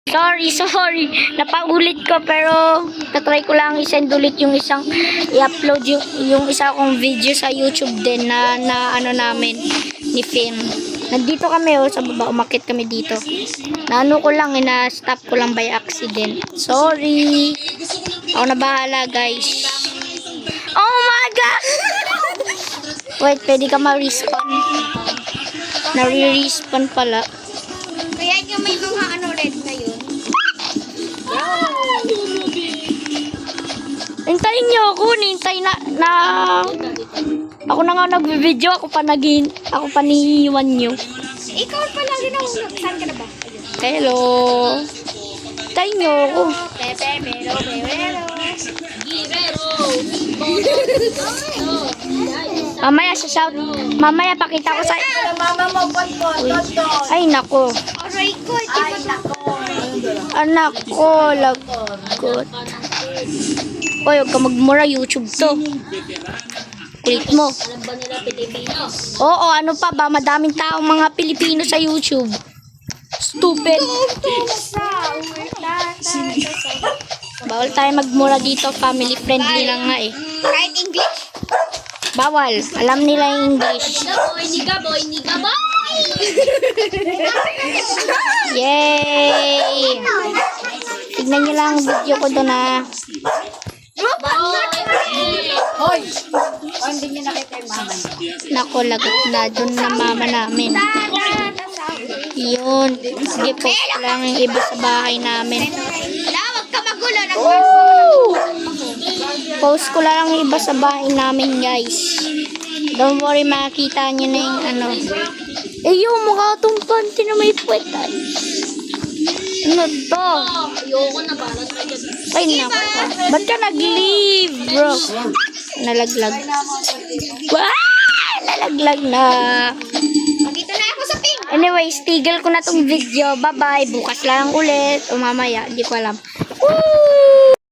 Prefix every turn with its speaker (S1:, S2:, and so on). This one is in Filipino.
S1: Sorry. Napaulit ko pero natry ko lang isend ulit yung isang i-upload yung isa kong video sa YouTube din na ano namin ni Finn. Nandito kami sa baba, umakit kami dito. Naano ko lang, na-stop ko lang by accident. Sorry. Ako na bahala, guys. Oh my God! Wait, pwede ka ma-respawn. Nare-respawn pala.
S2: Kaya yung may mga red na yun.
S1: Hintayin niyo ako, hintay na ako na nga nagbi-video, ako pa niiwan niyo.
S2: Ikaw pa lang din ako. Saan ka na ba?
S1: Hello. Hintayin niyo ako. Mamaya pakita ko sa
S2: Mama mo,
S1: Ay nako.
S2: Aray ko,
S1: Anak ko, lagot. Hoy, huwag ka magmura, YouTube to. Kulit mo.
S2: Alam ba nila Pilipino?
S1: Oo, ano pa ba? Madaming taong mga Pilipino sa YouTube. Stupid. Bawal tayo magmura dito. Family friendly lang nga eh.
S2: Kahit English?
S1: Bawal. Alam nila yung English.
S2: Boy, niga boy!
S1: Yay! Tignan nyo lang ang video ko doon na.
S2: Hoy! Hindi niyo nakita yung mama niya.
S1: Nako, lagot na doon na mama namin. Yun. Sige, post ko lang yung iba sa bahay namin.
S2: Wag ka magulo.
S1: Post ko lang yung iba sa bahay namin, guys. Don't worry, makikita nyo na yung ano. Eh, yung mukha itong panty na may puwet. Ano to?
S2: Ayoko na balat na dyan.
S1: Ay, nako. Ba't ka nag-leave, bro? Nalaglag. Nalaglag na.
S2: Dito na ako sa pink.
S1: Anyways, tigil ko na tong video. Bye-bye. Bukas lang ulit. O mamaya. Di ko alam. Woo!